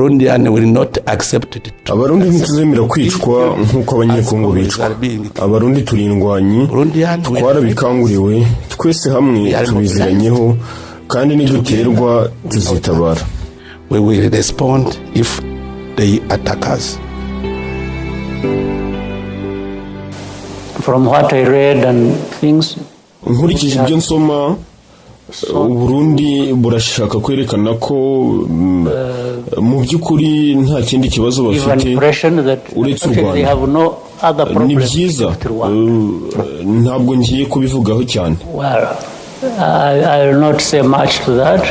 Burundian will not accept it. Abarundi ntituzemera kwicwa nk'uko abanyekongo bicwa. Abarundi turindwanyi twarabikanguriwe twese hamwe tubiziranyeho kandi niduterwa tuzitabara. We will respond if they attack us. From what I read and things, nkurikije ibyo nsoma, Burundi burashaka kwerekana ko mu by'ukuri nta kindi kibazo bafite uretse u Rwanda. Ni byiza, ntabwo ngiye kubivugaho cyane. I will not say much to that.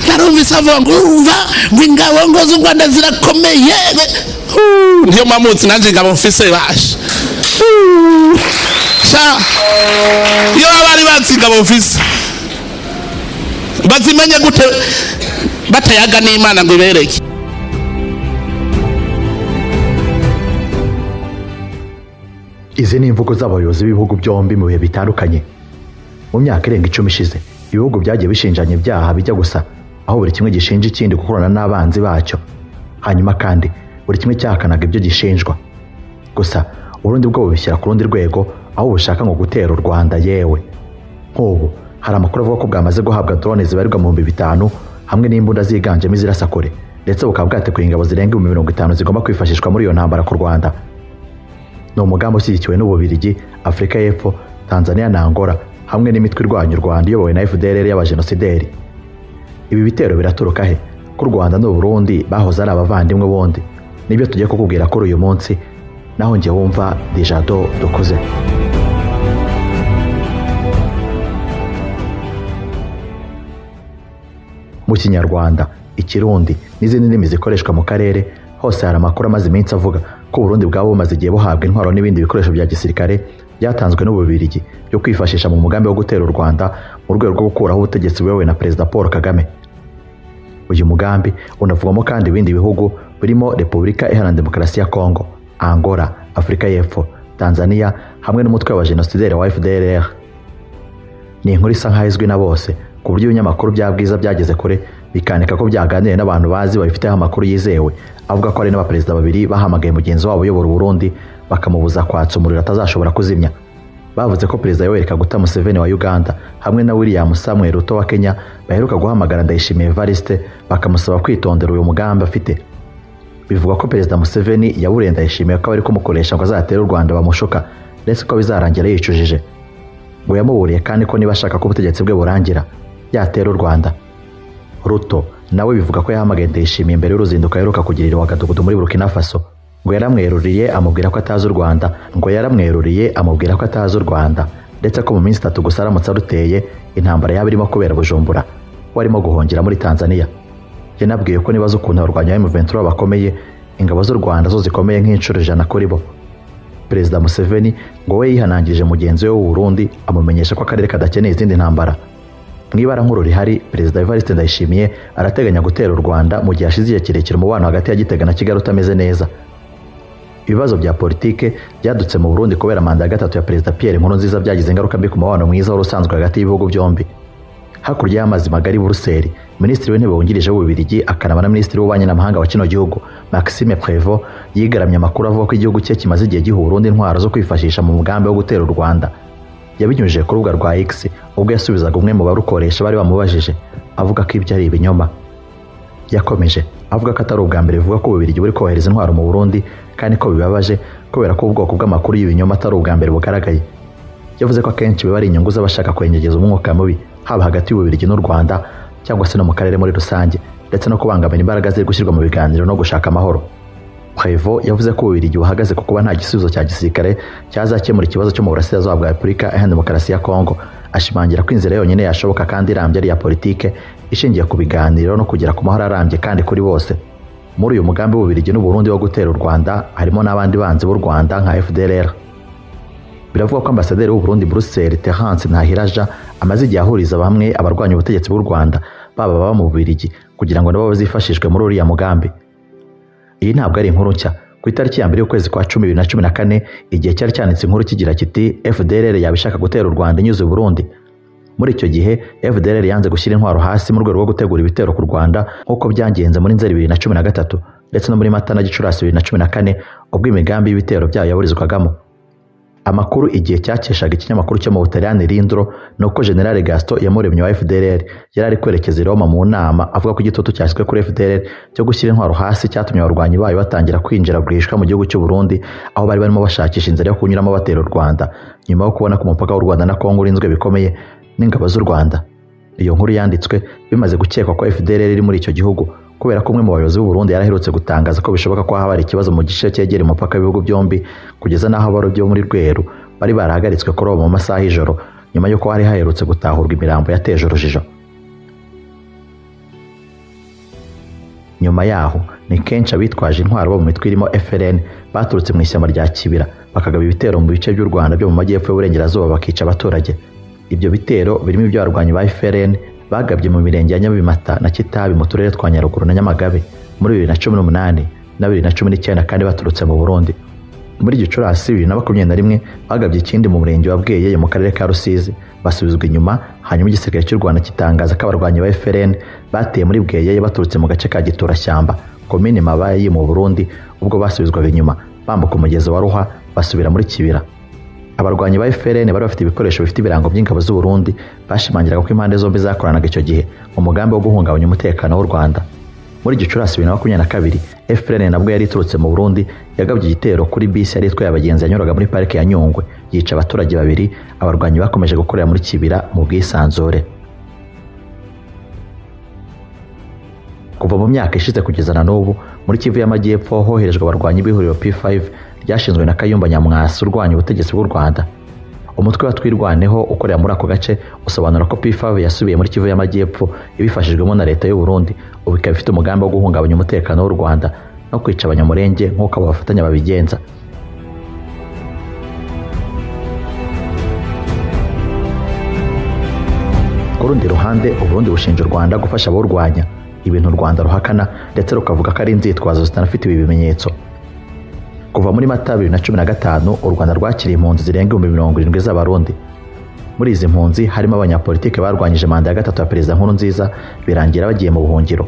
Narumvise avuga ngo urumva ngo ingabo ngo z'u Rwanda zirakomeye. Niyo mamutsi nanje ingabo mfise basha. Iyo abari batsigabo mfise bazimenye gute batayaga n'Imana ngo ibereke. Izi ni imvugo z'abayobozi b'ibihugu byombi mu bihe bitandukanye. Mu myaka irenga 10 ishize ibihugu byagiye bishinjanya ibyaha bijya gusa, aho buri kimwe gishinja ikindi gukorana n'abanzi bacyo, hanyuma kandi buri kimwe cyahakanaga ibyo gishinjwa. Gusa Burundi bwo bubishyira ku rundi rwego, aho bushaka ngo gutera u Rwanda. Yewe nk'ubu hari amakuru avuga ko bwamaze guhabwa drone zibarirwa mu 5,000 hamwe n'imbunda ziganjemo izirasa kure, ndetse bukaba bwateguye ingabo zirenga 50 zigomba kwifashishwa muri iyo ntambara ku Rwanda. Ni umugambi ushyigikiwe n'Ububiligi, Afrika y'Epfo, Tanzania na Angola hamwe n'imitwe irwanya u Rwanda iyobowe na FDLR y'abajenosideri. Ibi bitero biraturuka he? Ku Rwanda n'u Burundi bahoze ari abavandimwe bondi. Nibyo tugiye kukubwira kuri uyu munsi, naho ngiye wumva Dijado dukoze. Mu Kinyarwanda, Ikirundi n'izindi ndimi zikoreshwa mu karere hose hari amakuru amaze iminsi avuga ko Burundi bwabo bumaze igihe buhabwa intwaro n'ibindi bikoresho bya gisirikare byatanzwe n'Ububiligi byo kwifashisha mu mugambi wo gutera u Rwanda mu rwego rwo gukuraho ubutegetsi buyobowe na Perezida Paul Kagame. Uyu mugambi unavugwamo kandi ibindi bihugu birimo Repubulika Iharanira Demokarasi ya Kongo, Angola, Afrika y'Epfo, Tanzania hamwe n'umutwe wa jenosideri wa FDLR. Ni inkuru isa nkaho izwi na bose, ku buryo ibinyamakuru bya Bwiza byageze kure bikanika ko byaganiriye n'abantu bazi babifiteho amakuru yizewe, avuga ko ari n'abaperezida babiri bahamagaye mugenzi wabo uyobora Burundi bakamubuza kwatsa umuriro atazashobora kuzimya. Bavuze ko Perezida Yoweri Kaguta Museveni wa Uganda hamwe na William Samuel Ruto wa Kenya baheruka guhamagara Ndayishimiye Evariste bakamusaba kwitondera uyu mugambi afite. Bivuga ko Perezida Museveni yabureye Ndayishimiye ko bari kumukoresha ngo azatera u Rwanda bamushuka, ndetse ko bizarangira yicujije. Ngo yamuburiye kandi ko niba ashaka ko ubutegetsi bwe burangira yatera u Rwanda. Ruto nawe bivuga ko yahamagaye Ndayishimiye imbere y'uruzinduko aheruka kugirira Wagadugudu muri Burkina Faso, ngo yaramweruriye amubwira ko atazi u Rwanda, ndetse ko mu minsi 3 gusa aramutse aruteye intambara yaba irimo kubera Bujumbura warimo guhongera muri Tanzania. Yanabwiye ko nibaza ukuntu abarwanya M23 bakomeye, ingabo z'u Rwanda zo zikomeye nk'inshuro 100 kuri bo. Perezida Museveni ngo we yihanangije mugenzi we w'u Burundi amumenyesha ko akarere kadakeneye izindi ntambara. Mwibara nkuru rihari, Perezida Evariste Ndayishimiye arateganya gutera u Rwanda mu gihe ashize igihe kirekire umubano hagati ya Gitega na Kigali utameze neza. Ibibazo bya politike byadutse mu Burundi kubera manda ya gatatu ya Perezida Pierre Nkurunziza byagize ingaruka mbi ku mubano mwiza w'urusanzwe hagati y'ibihugu byombi. Hakurya y'amazi magari Buruseli, Minisitiri w'Intebe wungirije w'Ububiligi akanaba na Minisitiri w'Ububanyi n'Amahanga wa kino gihugu Maxime Prévost yigaramye amakuru avuga ko igihugu cye kimaze igihe giha Burundi intwaro zo kwifashisha mu mugambi wo gutera u Rwanda. Yabinyujije ku rubuga rwa X ubwo yasubizaga umwe mu barukoresha bari bamubajije avuga ko ibyo ari ibinyoma. Yakomeje avuga ko atari ubwa mbere bivuga ko Ububiligi buri kohereza intwaro mu Burundi kandi ko bibabaje kubera ko ubwoko bw'amakuru y'ibinyoma atari ubwa mbere bugaragaye. Yavuze ko akenshi biba ari inyungu z'abashaka kwenyegeza umwuka mubi haba hagati y'Ububiligi n'u Rwanda cyangwa se no mu karere muri rusange, ndetse no kubangamira imbaraga ziri gushyirwa mu biganiro no gushaka amahoro. Prévost yavuze ko Ububiligi buhagaze ku kuba nta gisubizo cya gisirikare cyazakemura ikibazo cyo mu burasirazuba bwa Repubulika Iharanira Demokarasi ya Kongo, ashimangira ko inzira yonyine yashoboka kandi irambye ari ya politike ishingiye ku biganiro no kugera ku mahoro arambye kandi kuri bose. Muri uyu mugambi w'Ububiligi n'u Burundi wo gutera u Rwanda harimo n'abandi banzi b'u Rwanda nka FDLR. Biravuga ko Ambasaderi w'u Burundi Bruxelles Terence Ntahiraja amaze igihe ahuriza bamwe abarwanya ubutegetsi bw'u Rwanda baba mu Bubiligi kugira ngo nabo bazifashishwe muri uriya mugambi. Iyi ntabwo ari inkuru nshya. Ku itariki ya mbere y'ukwezi kwa 10 2014 igihe cyari cyanditse inkuru kigira kiti FDLR yabishaka gutera u Rwanda inyuze Burundi. Muri icyo gihe FDLR yanze gushyira intwaro hasi mu rwego rwo gutegura ibitero ku Rwanda nk'uko byangenze muri Nzeri 2013 ndetse no muri Mata na Gicurasi 2014 ubwo imigambi y'ibitero byayo yaburizwagamo. Amakuru igihe cyakeshaga ikinyamakuru cyo mu Butaliyani Lindro nuko General Gaston Iyamuremye wa FDLR yari ari kwerekeza i Roma mu nama avuga ko igitutu cyashyizwe kuri FDLR cyo gushyira intwaro hasi cyatumye abarwanyi bayo batangira kwinjira bwishwa mu gihugu cy'u Burundi, aho bari barimo bashakisha inzira yo kunyuramo batera u Rwanda nyuma yo kubona ko umupaka w'u Rwanda na Kongo urinzwe bikomeye n'ingabo z'u Rwanda. Iyo nkuru yanditswe bimaze gukekwa ko FDLR iri muri icyo gihugu kubera ko umwe mu bayobozi b'u Burundi yaraherutse gutangaza ko bishoboka ko haba hari ikibazo mu gice cyegera umupaka w'ibihugu byombi, kugeza n'aho abarobyi bo muri Rweru bari barahagaritswe kuroba mu masaha y'ijoro nyuma y'uko hari haherutse gutahurwa imirambo yateje urujijo. Nyuma yaho ni kenshi abitwaje intwaro bo mu mitwe irimo FLN baturutse mu ishyamba rya Kibira bakagaba ibitero mu bice by'u Rwanda byo mu majyepfo y'uburengerazuba bakica abaturage. Ibyo bitero birimo iby'abarwanyi ba FLN bagabye mu mirenge ya Nyabimata na Kitabi mu turere twa Nyaruguru na Nyamagabe muri 2018 na 2019 kandi baturutse mu Burundi. Muri Gicurasi 2021 bagabye ikindi mu murenge wa Bweyeye mu karere ka Rusizi basubizwa inyuma, hanyuma igisirikare cy'u Rwanda kitangaza ko abarwanyi ba FLN bateye muri Bweyeye baturutse mu gace ka Giturashyamba komine Mabayi mu Burundi, ubwo basubizwaga inyuma bambuka umugezi wa Ruhwa basubira muri Kibira. Abarwanyi ba FLN bari bafite ibikoresho bifite ibirango by'ingabo z'u Burundi, bashimangiraga ko impande zombi zakoranaga icyo gihe mu mugambi wo guhungabanya umutekano w'u Rwanda. Muri Gicurasi 2022 FLN nabwo yari iturutse mu Burundi yagabye igitero kuri bisi yari itwaye abagenzi yanyuraga muri parike ya Nyungwe, yica abaturage babiri. Abarwanyi bakomeje gukorera muri Kibira mu bwisanzure. Kuva mu myaka ishize kugeza na n'ubu muri Kivu y'Amajyepfo hoherejwe abarwanyi b'ihuriro P5 ryashinzwe na Kayumba Nyamwasa urwanya ubutegetsi bw'u Rwanda. Umutwe wa Twirwaneho ukorera muri ako gace usobanura ko P5 yasubiye muri Kivu y'Amajyepfo ibifashijwemo na leta y'u Burundi, ubu ikaba ifite umugambi wo guhungabanya umutekano w'u Rwanda no kwica abanyamurenge nk'uko abo bafatanya babigenza. Ku rundi ruhande u Burundi bushinja u Rwanda gufasha abarwanya, ibintu u Rwanda ruhakana ndetse rukavuga ko ari inzitwazo zitanafite ibi bimenyetso. Kuva muri Mata 2015 u Rwanda rwakiriye impunzi zirenga 70,000 z'abarundi. Muri izi mpunzi harimo abanyapolitike barwanyije manda ya gatatu ya Perezida Nkurunziza birangira bagiye mu buhungiro.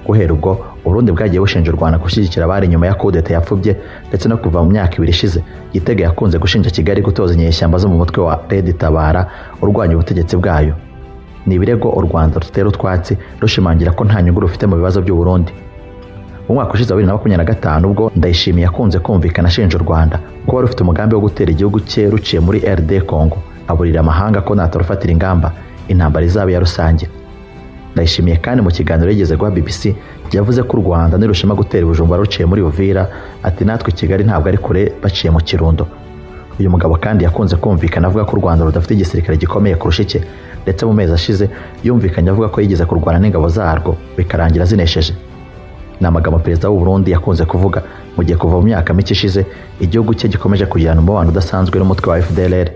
Guhera ubwo Burundi bwagiye bushinja u Rwanda gushyigikira abari nyuma ya kudeta yapfubye, ndetse no kuva mu myaka 2 ishize Gitega yakunze gushinja Kigali gutoza inyeshyamba zo mu mutwe wa Red Tabara urwanya ubutegetsi bwayo. Ni ibirego u Rwanda rutera utwatsi rushimangira ko nta nyungu rufite mu bibazo by'u Burundi. Mu mwaka ushize 2025 ubwo Ndayishimiye yakunze kumvikana ashinja u Rwanda ko wari ufite umugambi wo gutera igihugu cye ruciye muri RD Congo, aburira amahanga ko natarufatira ingamba intambara izaba ya rusange. Ndayishimiye kandi mu kiganiro yigeze guha BBC yavuze ko u Rwanda nirushima gutera Bujumbura ruciye muri Uvira, ati natwe Kigali ntabwo ari kure baciye mu Kirundo. Uyu mugabo kandi yakunze kumvikana avuga ko u Rwanda rudafite igisirikare gikomeye kurusha icye, ndetse mu mezi ashize yumvikanye avuga ko yigeze kurwana n'ingabo zarwo bikarangira zinesheje. Ni amagambo Perezida w'u Burundi yakunze kuvuga mu gihe kuva mu myaka mike ishize igihugu cye gikomeje kugirana umubano udasanzwe n'umutwe wa FDLR.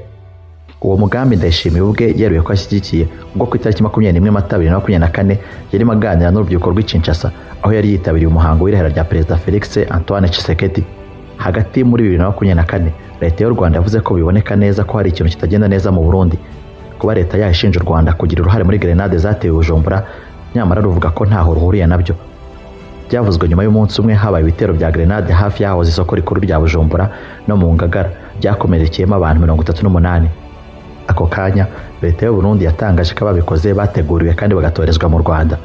Uwo mugambi Ndayishimiye ubwe yeruye ko ashyigikiye ubwo ku itariki 21 Mata 2024 yarimo aganira n'urubyiruko rw'i Kinshasa, aho yari yitabiriye umuhango w'irahira rya Perezida Felix Antoine Tshisekedi. Hagati muri 2024 leta y'u Rwanda yavuze ko biboneka neza ko hari ikintu kitagenda neza mu Burundi, kuba leta yashinja u Rwanda kugira uruhare muri grenade zatewe Bujumbura, nyamara ruvuga ko ntaho ruhuriye nabyo. Byavuzwe nyuma y'umunsi umwe habaye ibitero bya grenade hafi y'ahoze isoko rikuru rya Bujumbura no mu Ngagara byakomerekeyemo abantu 38. Ako kanya leta y'u Burundi yatangaje ko ababikoze bateguriwe kandi bagatorezwa mu Rwanda.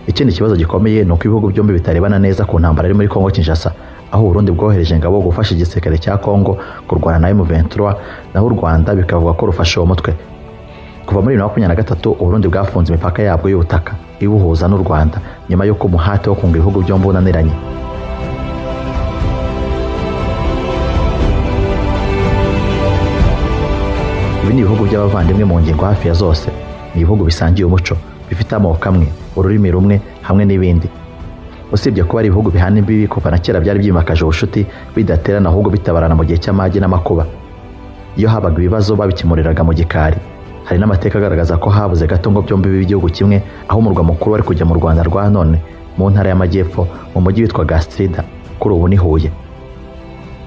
Ikindi kibazo gikomeye ni uko ibihugu byombi bitarebana neza ku ntambara iri muri Kongo Kinshasa, aho Burundi bwohereje ingabo gufasha igisirikare cya Kongo kurwana na M23, naho u Rwanda bikavuga ko rufasha uwo mutwe. Kuva muri 2023 Burundi bwafunze imipaka yabwo y'ubutaka ibuhuza n'u Rwanda nyuma y'uko umuhate wo kunga ibihugu byombi unaniranye. Ibi ni ibihugu by'abavandimwe mu ngingo hafi ya zose, ni ibihugu bisangiye umuco, bifite amoko amwe, ururimi rumwe hamwe n'ibindi. Usibye kuba ari ibihugu bihana imbibi kuva na kera byari byimakaje ubushuti bidaterana ahubwo bitabarana mu gihe cy'amage n'amakuba. Iyo habaga ibibazo babikimuriraga mu gikari. Hari n'amateka agaragaza ko habuze gato ngo byombi b'igihugu kimwe, aho umurwa mukuru wari kujya mu Rwanda rwa none mu ntara y'Amajyepfo mu mujyi witwa Gastrida, kuri ubu ni Huye.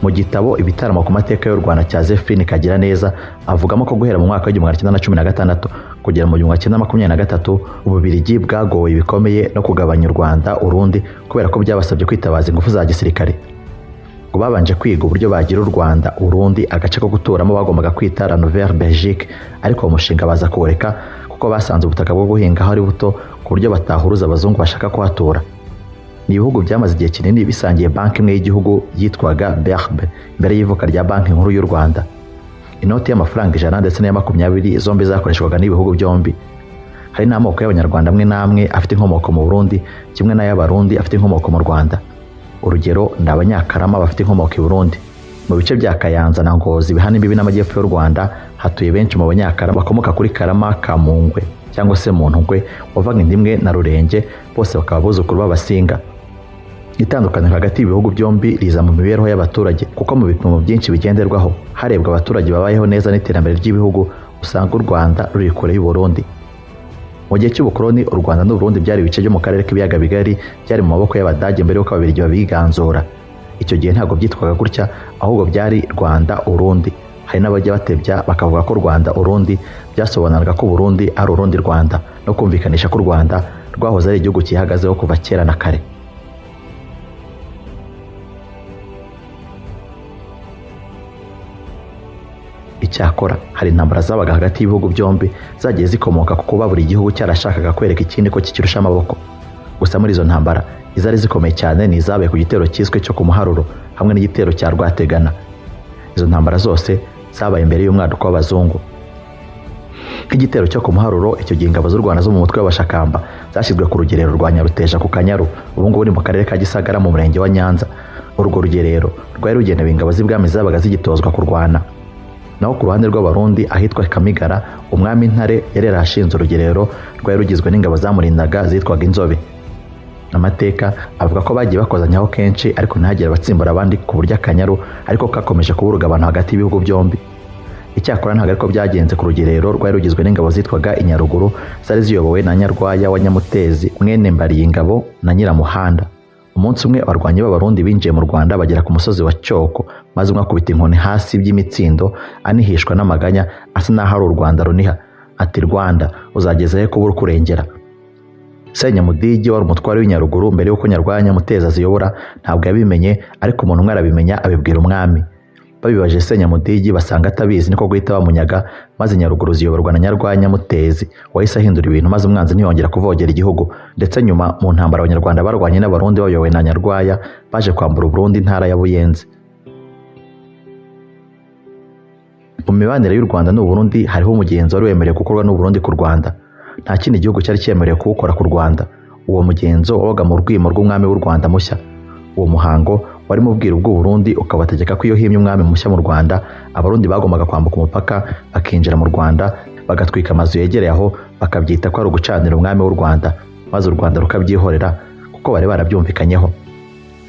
Mu gitabo ibitaramo ku mateka y'u Rwanda cya Zefini Kagiraneza avugamo ko guhera mu mwaka wa 1916 kugera mu 1923 Ububiligi bwagowe bikomeye no kugabanya u Rwanda Urundi kubera ko byabasabye kwitabaza ingufu za gisirikare. Ngo babanje kwiga uburyo bagira u Rwanda Urundi agace ko guturamo bagombaga kwita La Nouvelle Belgique, ariko umushinga baza kuwureka kuko basanze ubutaka bwo guhinga hari buto ku buryo batahuruza abazungu bashaka kuhatura. Ni ibihugu byamaze igihe kinini bisangiye banki imwe y'igihugu yitwaga Berbe mbere y'ivuka rya banki nkuru y'u Rwanda. Inoti y'amafaranga 100 ndetse n'iya 20 zombi zakoreshwaga n'ibihugu byombi. Hari n'amoko y'abanyarwanda amwe n'amwe afite inkomoko mu Burundi kimwe n'ay'abarundi afite inkomoko mu Rwanda. Urugero ni abanyakarama bafite inkomoko i Burundi. Mu bice bya Kayanza na Ngozi bihana imbibi n'amajyepfo y'u Rwanda hatuye benshi mu banyakarama bakomoka kuri Karama ka Mungwe cyangwa se Muntugwe wavaga indimwe na Rurenge, bose bakaba buzukuru b'Abasinga. Itandukaniro hagati y'ibihugu byombi riza mu mibereho y'abaturage kuko mu bipimo byinshi bigenderwaho harebwa abaturage babayeho neza n'iterambere ry'ibihugu, usanga u Rwanda ruri kure y'u Burundi. Mu gihe cy'ubukoloni u Rwanda n'u Burundi byari ibice byo mu karere k'ibiyaga bigari byari mu maboko y'Abadage mbere y'uko Ababiligi babiganzura. Icyo gihe ntabwo byitwaga gutya, ahubwo byari Rwanda Urundi. Hari n'abajya batebya bakavuga ko Rwanda Urundi byasobanuraga ko Burundi ari Urundi Rwanda no kumvikanisha ko u Rwanda rwahoze ari igihugu cyihagazeho kuva kera na kare. Icyakora hari intambara zabaga hagati y'ibihugu byombi zagiye zikomoka ku kuba buri gihugu cyarashakaga kwereka ikindi ko kikirusha amaboko. Gusa muri izo ntambara izari zikomeye cyane ni izabaye ku gitero cyiswe cyo ku Muharuro hamwe n'igitero cya Rwategana. Izo ntambara zose zabaye imbere y'umwaduko w'abazungu. Nk'igitero cyo ku Muharuro, icyo gihe ingabo z'u Rwanda zo mu mutwe w'Abashakamba zashyizwe ku rugerero rwa Nyaruteja ku Kanyaru, ubu ngubu ni mu karere ka Gisagara mu murenge wa Nyanza. Urwo rugerero rwari rugenewe ingabo z'ibwami zabaga zigitozwa kurwana. Naho ku ruhande rw'Abarundi ahitwa Kamigara, umwami Ntare yari yarashinze urugerero rwari rugizwe n'ingabo zamurindaga zitwaga Inzobe. Amateka avuga ko bagiye bakozanyaho kenshi ariko ntihagire abatsimbura abandi ku buryo Akanyaru ariko kakomeje kuba urugabano hagati y'ibihugu byombi. Icyakora ntabwo ariko byagenze ku rugerero rwari rugizwe n'ingabo zitwaga Inyaruguru zari ziyobowe na Nyarwaya wa Nyamutezi mwene Mbariyingabo na Nyiramuhanda. Umunsi umwe abarwanyi b'Abarundi binjiye mu Rwanda bagera ku musozi wa Cyoko, maze umwe akubita inkoni hasi by'imitsindo anihishwa n'amaganya asa naho ari u Rwanda runiha. Ati Rwanda uzagezahe kuba uri kurengera. Senyamudigi wari umutware w'Inyaruguru mbere y'uko Nyarwaya Nyamutezi aziyobora ntabwo yabimenye, ariko umuntu umwe arabimenya abibwira umwami. Babibaje Senyamudigi basanga atabizi niko guhita bamunyaga, maze Nyaruguru ziyoborwa na Nyarwaya Nyamutezi wahise ahindura ibintu maze umwanzi ntiyongera kuvogera igihugu. Ndetse nyuma mu ntambara abanyarwanda barwanye n'Abarundi bayobowe na Nyarwaya baje kwambura Burundi intara ya Buyenzi. Mu mibanire y'u Rwanda n'u Burundi hariho umugenzo wari wemerewe gukorwa n'u Burundi ku Rwanda. Nta kindi gihugu cyari cyemerewe kuwukora ku Rwanda. Uwo mugenzo wabaga mu rwimo rw'umwami w'u Rwanda mushya. Uwo muhango wari mu bwiru bw'u Burundi ukabategeka ko iyo himye umwami mushya mu Rwanda Abarundi bagombaga kwambuka umupaka bakinjira mu Rwanda bagatwika amazu yegereye aho, bakabyita ko ari ugucanira umwami w'u Rwanda, maze u Rwanda rukabyihorera kuko bari barabyumvikanyeho.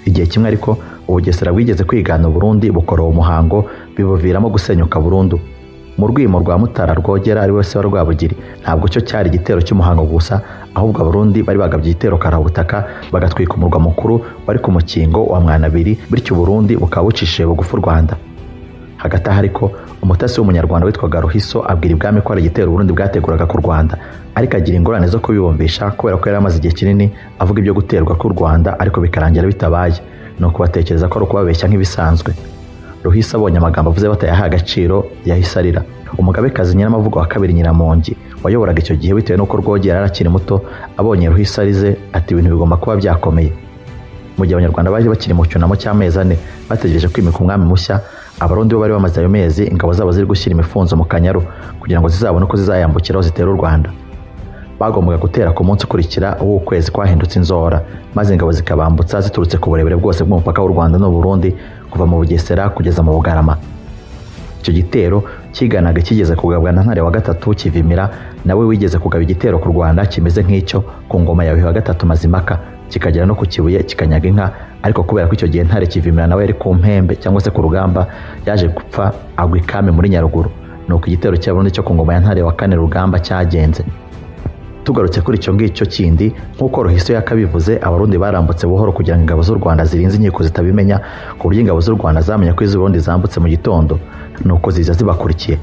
Igihe kimwe ariko Ubugesera bwigeze kwigana Burundi bukora uwo muhango bibuviramo gusenyuka burundu. Mu rwimo rwa Mutara Rwogera ari wese wa Rwabugiri ntabwo cyo cyari igitero cy'umuhango gusa, ahubwo Abarundi bari bagabye igitero karabutaka bagatwika umurwa mukuru wari ku mukingo wa Mwanabiri, bityo Burundi bukaba bucishije bugufi u Rwanda. Hagati aho ariko umutasi w'umunyarwanda witwaga Ruhiso abwira ibwami ko ari igitero Burundi bwateguraga ku Rwanda, ariko agira ingorane zo kubibumvisha kubera ko yari amaze igihe kinini avuga ibyo guterwa ku Rwanda ariko bikarangira bitabaye, nuko batekereza ko ari ukubabeshya nk'ibisanzwe. Ruhisa abonye amagambo avuze batayaha agaciro yahise arira. Umugabekazi Nyiramavugo wa kabiri Nyiramongi wayoboraga icyo gihe bitewe n'uko Rwogera yarakiri muto, abonye Ruhisa arize ati ibintu bigomba kuba byakomeye. Mu gihe abanyarwanda bari bakiri mu cyunamo cy'amezi 4 bategereje kwimika umwami mushya, Abarundi bo bari bamaze ayo mezi ingabo zabo ziri gushyira imifunzo mu Kanyaru kugira ngo zizabone uko zizayambukiraho zitera u Rwanda. Bagombaga gutera ku munsi ukurikira w'ukwezi kwahindutse Inzora, maze ingabo zikabambutsa ziturutse ku burebure bwose bw'umupaka w'u Rwanda n'u Burundi kuva mu Bugesera kugeza mu Bugarama. Icyo gitero kiganaga kigeze kugabwa na Ntare wa gatatu Kivimira, nawe wigeze kugaba igitero ku Rwanda kimeze nk'icyo ku ngoma ya Yuhi wa gatatu Mazimaka, kikagera no ku Kibuye kikanyaga inka, ariko kubera ko icyo gihe Ntare Kivimira nawe yari ku mpembe cyangwa se ku rugamba yaje gupfa agwa ikame muri Nyaruguru, nuko igitero cy'Abarundi cyo ku ngoma ya Ntare wa kane Rugamba cyagenze. Tugarutse kuri icyo ngicyo kindi nk'uko Ruhiso yakabivuze, abarundi barambutse buhoro kugira ngo ingabo z'u Rwanda zirinze inkiko zitabimenya, ku buryo ingabo z'u Rwanda zamenya ko iz'u Burundi zambutse mu gitondo nuko ziza zibakurikiye.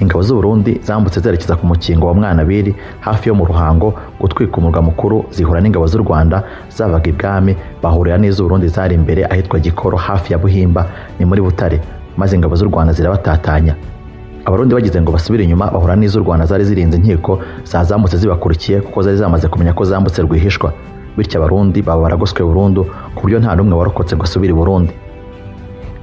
Ingabo z'u Burundi zambutse zerekeza ku mukingo wa Mwanabiri hafi yo mu Ruhango gutwika umurwa mukuru, zihura n'ingabo z'u Rwanda zavaga ibwami, bahurira n'iz'u Burundi zari imbere ahitwa Gikoro hafi ya Buhimba ni muri Butare, maze ingabo z'u Rwanda zirabatatanya. Abarundi bagize ngo basubire inyuma bahura n'iz'u Rwanda zari zirinze inkiko, zazamutse zibakurikiye kuko zari zamaze kumenya ko zambutse rwihishwa, bityo abarundi baba baragoswe burundu ku buryo nta n'umwe warokotse ngo asubire i Burundi.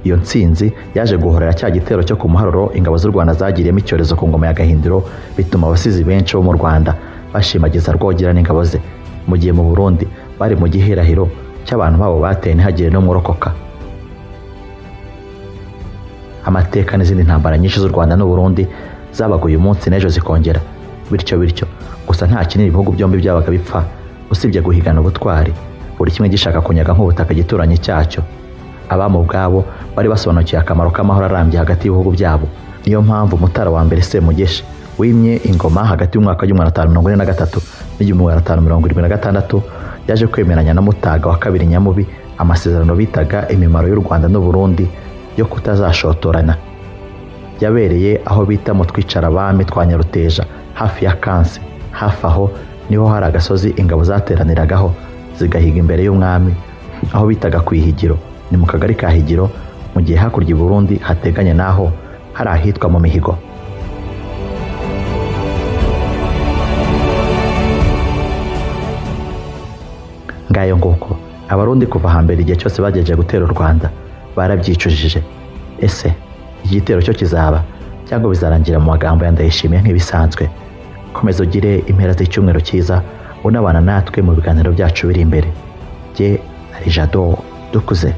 Iyo ntsinzi yaje guhorera cya gitero cyo ku Muharuro ingabo z'u Rwanda zagiriyemo icyorezo ku ngoma ya Gahindiro, bituma abasizi benshi bo mu Rwanda bashimagiza Rwogera n'ingabo ze, mu gihe mu Burundi bari mu gihirahiro cy'abantu babo bateye ntihagire n'umwe urokoka. Amateka n'izindi ntambara nyinshi z'u Rwanda n'u Burundi zabaga uyu munsi n'ejo zikongera, bityo gusa nta kinini ibihugu byombi byabaga bipfa usibye guhigana ubutwari, buri kimwe gishaka kunyaga nk'ubutaka gituranye cyacyo. Abami ubwabo bari basobanukiye akamaro k'amahoro arambye hagati y'ibihugu byabo. Niyo mpamvu Mutara wa mbere Semugeshi wimye ingoma hagati y'umwaka w'1543 n'1576 yaje kwemeranya na Mutaga wa kabiri Nyamubi amasezerano bitaga imimaro y'u Rwanda n'u Burundi yo kutazashotorana. Yabereye aho bita mu Twicara abami twa Nyaruteja hafi ya Kansi. Hafi aho niho hari agasozi ingabo zateraniragaho zigahiga imbere y'umwami, aho bitaga Kwihigiro, ni mu kagari ka Higiro, mu gihe hakurya i Burundi hateganye naho hari ahitwa mu Mihigo. Ngayo nguko abarundi kuva hambere igihe cyose bagejeje gutera u Rwanda barabyicujije. Ese igitero cyo kizaba cyangwa bizarangira mu magambo ya Ndayishimiye nk'ibisanzwe? Komeza ugire impera z'icyumweru cyiza, unabana natwe mu biganiro byacu biri imbere. Jye ari Jado Dukuze.